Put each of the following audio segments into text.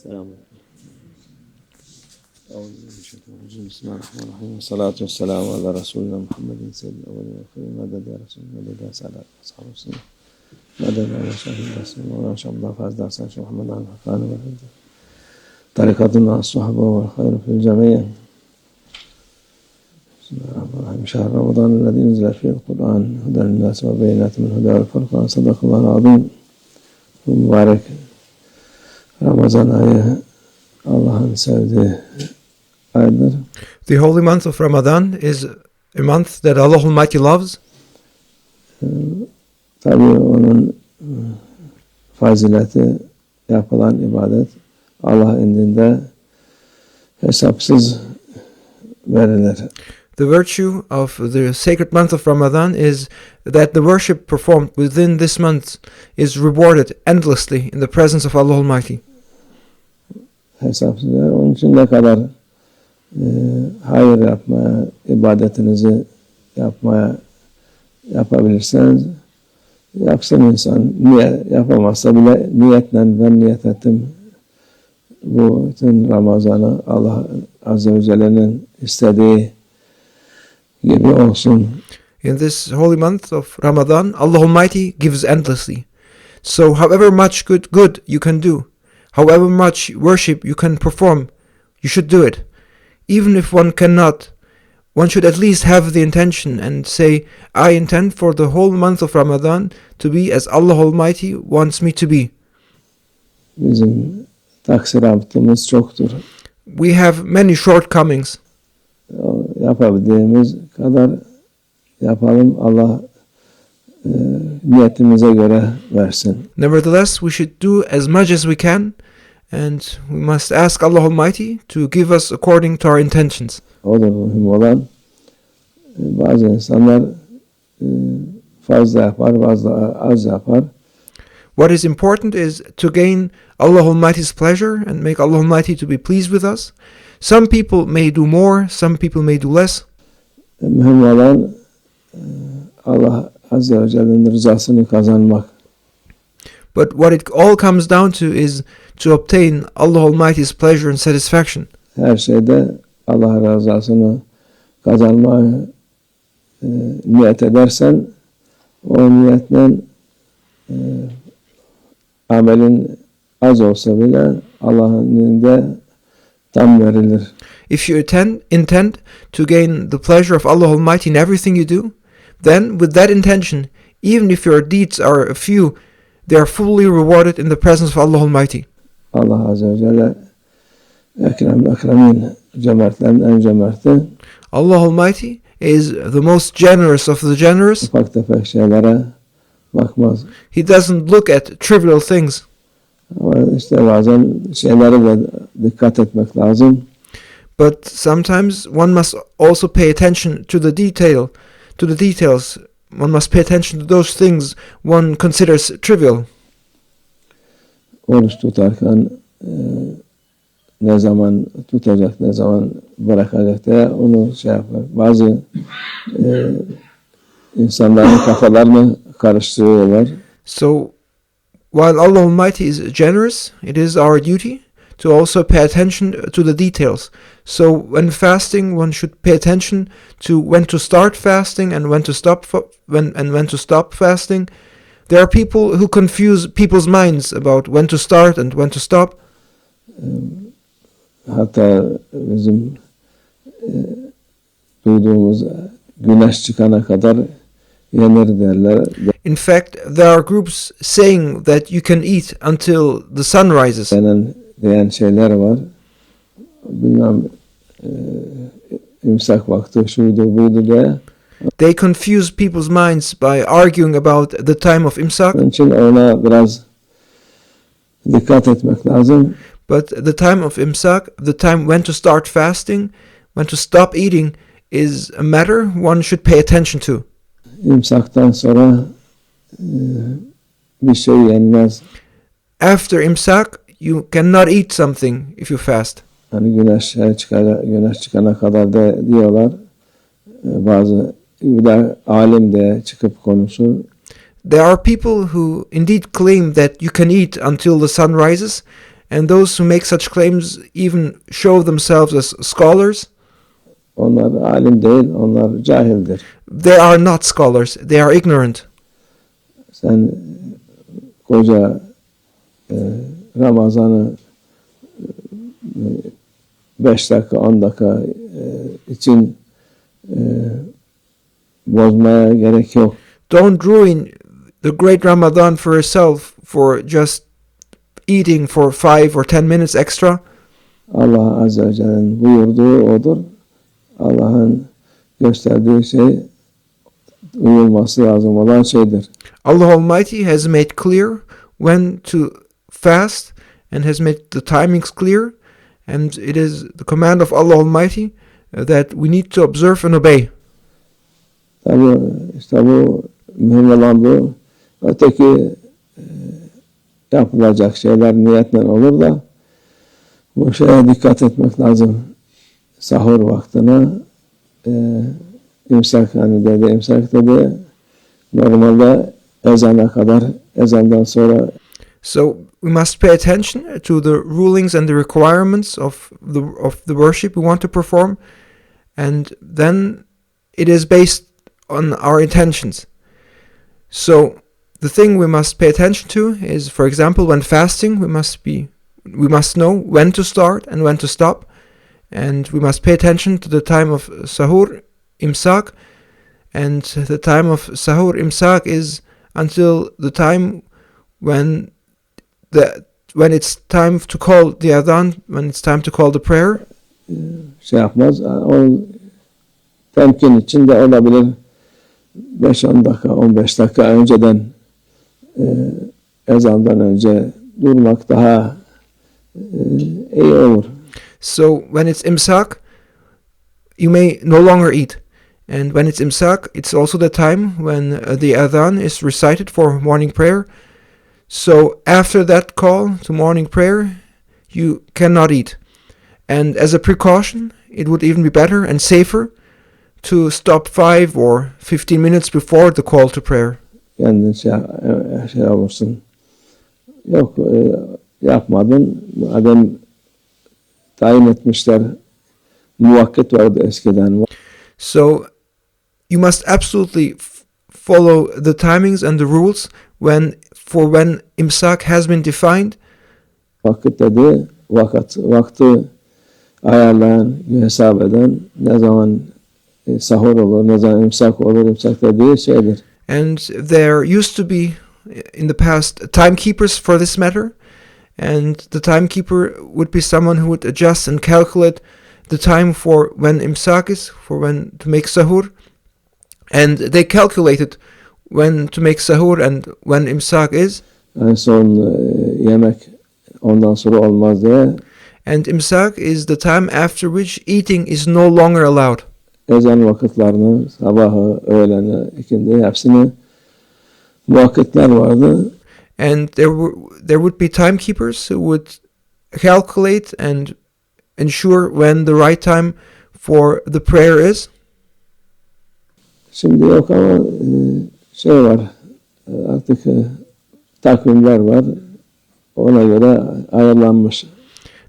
Selamünaleyküm. Euzubillahimineşşeytanirracim. Bismillahirrahmanirrahim. Salatu vesselamu ala Resulina Muhammedin seyyidil evvelin ve ahirin. Meded ya Resulü, meded ya Sadat ve sahabesine. Meded ya Şahid Resulü ve şamda fazla sen Muhammed'an Hakkani ve hüdü. Tarikatun as-suhba ve hayru fil cemiyye. Bismillahirrahmanirrahim. Şehr Ramadan ellezî unzile fîhil Kur'an huden linnâsi ve beyinâtin minel hudâ vel furqân. Sadakallâhul azîm. Bu mübarek Ramazan ayı Allah'ın sevdiği aydır. The holy month of Ramadan is a month that Allah Almighty loves. Tabii onun fazileti, yapılan ibadet Allah indinde hesapsız verilir. The virtue of the sacred month of Ramadan is that the worship performed within this month is rewarded endlessly in the presence of Allah Almighty. Hesapsız verilir. Onun için ne kadar hayır yapmaya, ibadetinizi yapabilirseniz yapsın insan. Yapamazsa bile niyetle ben niyet ettim. Bu bütün Ramazan'ı Allah Azze ve Celle'nin istediği gibi olsun. In this holy month of Ramadan, Allah Almighty gives endlessly. So however much good you can do, however much worship you can perform, you should do it. Even if one cannot, one should at least have the intention and say, I intend for the whole month of Ramadan to be as Allah Almighty wants me to be. Bizim taksir yaptığımız çoktur. We have many shortcomings. Yapabildiğimiz kadar yapalım. Allah niyetimize göre versin. Nevertheless, we should do as much as we can, and we must ask Allah Almighty to give us according to our intentions. Odur mühim olan. Bazı insanlar fazla yapar, bazı az yapar. What is important is to gain Allah Almighty's pleasure and make Allah Almighty to be pleased with us. Some people may do more, some people may do less. Mühim olan Allah Azze ve Celle'nin rızasını kazanmak. But what it all comes down to is to obtain Allah Almighty's pleasure and satisfaction. Her şeyde Allah rızasını kazanmaya niyet edersen o niyetle amelin az olsa bile Allah'ın indinde tam verilir. If you intend to gain the pleasure of Allah Almighty in everything you do, then with that intention, even if your deeds are a few, they are fully rewarded in the presence of Allah Almighty. Allah Azze ve Celle ekremin cömertlerin en cömerti. Allah Almighty is the most generous of the generous. Ufak tefek şeylere bakmaz. He doesn't look at trivial things. Ama işte bazen şeylere de dikkat etmek lazım. But sometimes one must also pay attention to the details. One must pay attention to those things one considers trivial. Oruç tutarken ne zaman tutacak, ne zaman bırakacak diye onu yapar. Bazı insanların kafalarını karıştırıyorlar. So, while Allah Almighty is generous, it is our duty to also pay attention to the details. So, when fasting, one should pay attention to when to start fasting and when to stop fasting. There are people who confuse people's minds about when to start and when to stop. Hatta bizim duyduğumuz güneş çıkana kadar yenir derler. In fact, there are groups saying that you can eat until the sun rises. Diyen şeyler var. Bilmem imsak vakti şuydu buydu diye. They confuse people's minds by arguing about the time of imsak. Onun için ona biraz dikkat etmek lazım. But the time of imsak, the time when to start fasting, when to stop eating, is a matter one should pay attention to. İmsaktan sonra bir şey yenmez. After imsak, you cannot eat something if you fast. Hani güneş çıkana kadar da diyorlar. Bazı alim de çıkıp konuşur. There are people who indeed claim that you can eat until the sun rises, and those who make such claims even show themselves as scholars. Onlar alim değil, onlar cahildir. They are not scholars, they are ignorant. Sen koca Ramazan'ı 5 dakika 10 dakika için bozmaya gerek yok. Don't ruin the great Ramadan for yourself for just eating for 5 or 10 minutes extra. Allah Azze ve Celle'nin buyurduğu odur. Allah'ın gösterdiği şey uyulması lazım olan şeydir. Allah Almighty has made clear when to fast and has made the timings clear, and it is the command of Allah Almighty that we need to observe and obey. Tabii işte bu mühim olan bu. Öteki yapılacak şeyler niyetle olur da bu şeye dikkat etmek lazım. Sahur vaktine imsak hani dedi imsak dedi normalde ezana kadar ezandan sonra So we must pay attention to the rulings and the requirements of the worship we want to perform, and then it is based on our intentions. So the thing we must pay attention to is, for example, when fasting, we must know when to start and when to stop, and we must pay attention to the time of sahur, imsak, and the time of sahur, imsak is until the time when it's time to call the adhan, when it's time to call the prayer. şey yapmaz. O temkin için de olabilir. 5-10 dakika, 15 dakika önceden ezandan önce durmak daha iyi olur. So when it's imsak, you may no longer eat. And when it's imsak, it's also the time when the adhan is recited for morning prayer. So after that call to morning prayer, you cannot eat. And as a precaution, it would even be better and safer to stop 5 or 15 minutes before the call to prayer. Kendin şey olursun. Yok yapmadın. Adam tayin etmişler. Muvakit vardı eskiden. So you must absolutely follow the timings and the rules when imsak has been defined. Vakit dedi, vakti ayarlayan, hesap eden, ne zaman sahur olur, ne zaman imsak olur, imsak dediği şeydir. And there used to be in the past timekeepers for this matter, and the timekeeper would be someone who would adjust and calculate the time for when imsak is, for when to make sahur, and they calculated when to make sahur and when imsak is. En son yemek ondan sonra olmaz diye. And imsak is the time after which eating is no longer allowed. Ezan vakitlerini, sabahı, öğleni, ikindi hepsini vakitler vardı. And there would be timekeepers who would calculate and ensure when the right time for the prayer is. Şimdi yok ama şey var, artık takvimler var, ona göre ayarlanmış.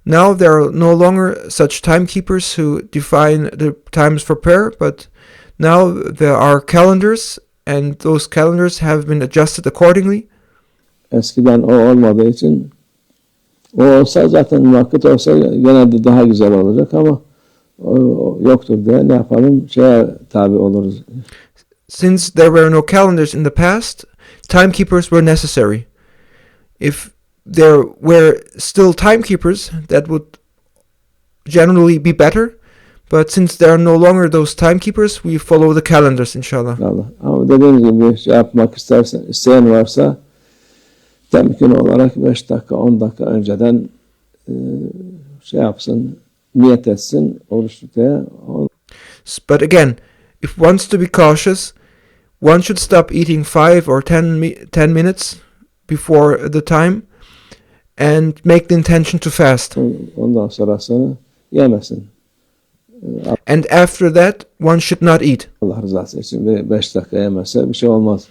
Now there are no longer such timekeepers who define the times for prayer, but now there are calendars, and those calendars have been adjusted accordingly. Eskiden o olmadığı için, o olsa zaten vakit olsa genelde daha güzel olacak ama o yoktur diye ne yapalım, şeye tabi oluruz. Since there were no calendars in the past, timekeepers were necessary. If there were still timekeepers, that would generally be better. But since there are no longer those timekeepers, we follow the calendars, inshallah. Ama dediğim gibi şey yapmak isteyen varsa temkin olarak 5 dakika 10 dakika önceden şey yapsın, niyet etsin, oruç tutmaya. But again, if one wants to be cautious, one should stop eating 5 or 10 minutes before the time and make the intention to fast. Ondan sonrasını yemesin. And after that, one should not eat. Allah rızası için 5 dakika yemezse bir şey olmaz.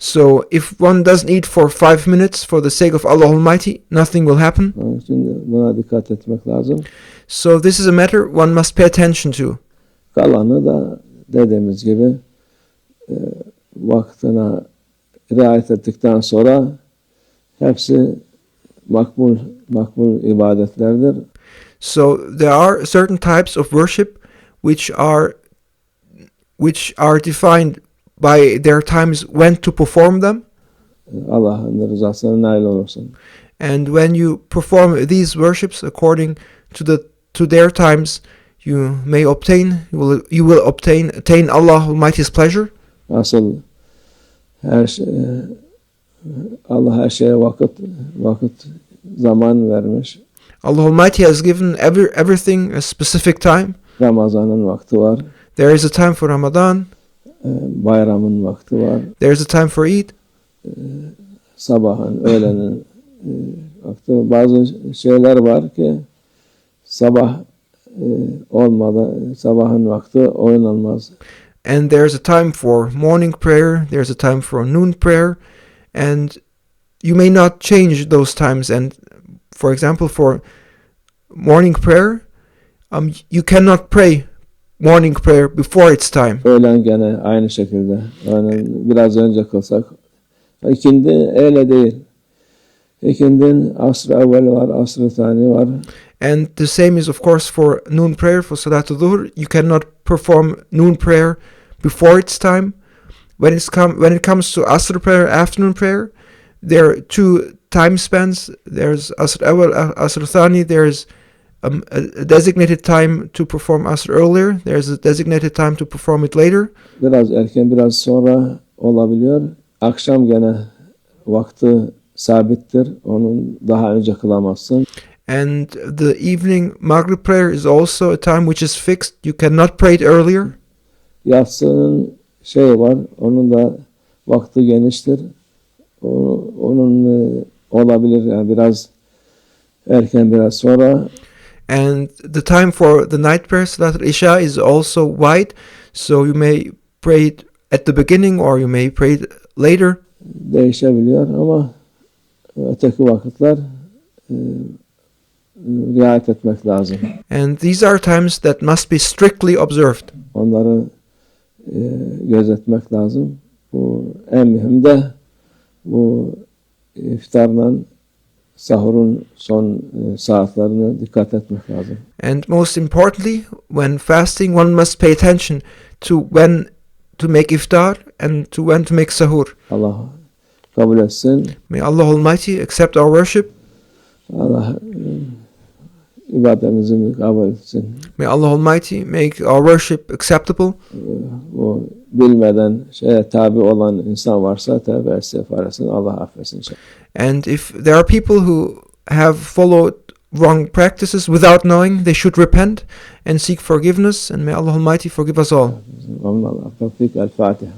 So if one doesn't eat for 5 minutes for the sake of Allah Almighty, nothing will happen. Onun için buna dikkat etmek lazım. So this is a matter one must pay attention to. Kalanı da dediğimiz gibi vaktine riayet ettikten sonra hepsi makbul ibadetlerdir. So there are certain types of worship which are defined by their times when to perform them. Allah'ın rızasına nail olursun. And when you perform these worships according to their times, you will attain Allah Almighty's pleasure. Asıl Allah her şeye vakit zaman vermiş. Allah Almighty has given everything a specific time. Ramazan'ın vakti var. There is a time for Ramadan. Bayramın vakti var. There is a time for Eid. Sabahın, öğlenin vakti. Bazı şeyler var ki sabah olmadan sabahın vakti oynanmaz. And there's a time for morning prayer. There's a time for noon prayer. And you may not change those times. And for example, for morning prayer, you cannot pray morning prayer before its time. Öğlen gene aynı şekilde. Yani biraz önce kılsak. İkindi öyle değil. İkindin asr-ı evvel var, asr-ı thani var. And the same is of course for noon prayer, for Salatul Dhuhr. You cannot perform noon prayer before its time. When it comes to Asr prayer, afternoon prayer, there are two time spans. There's Asr Awal, Asr Thani. There's a designated time to perform Asr earlier. There's a designated time to perform it later. Biraz erken, biraz sonra olabiliyor. Akşam gene vakti sabittir. Onun daha önce kılamazsın. And the evening Maghrib prayer is also a time which is fixed. You cannot pray it earlier. Yatsının var, onun da vakti geniştir. Onun olabilir yani biraz erken biraz sonra. And the time for the night prayer, Salatul Isha, is also wide. So you may pray it at the beginning or you may pray it later. Değişebiliyor ama öteki vakitler riayet etmek lazım. And these are times that must be strictly observed. Onları gözetmek lazım. Bu en mühim de bu iftarla sahurun son saatlerine dikkat etmek lazım. And most importantly, when fasting, one must pay attention to when to make iftar and to when to make sahur. Allah kabul etsin. May Allah Almighty accept our worship. Allah ibadetimizi kabul etsin. May Allah Almighty make our worship acceptable. Bu bilmeden tabi olan insan varsa tövbe istiğfar etsin, Allah affetsin inşallah. And if there are people who have followed wrong practices without knowing, they should repent and seek forgiveness, and may Allah Almighty forgive us all. Allah tevfik. El Fatiha.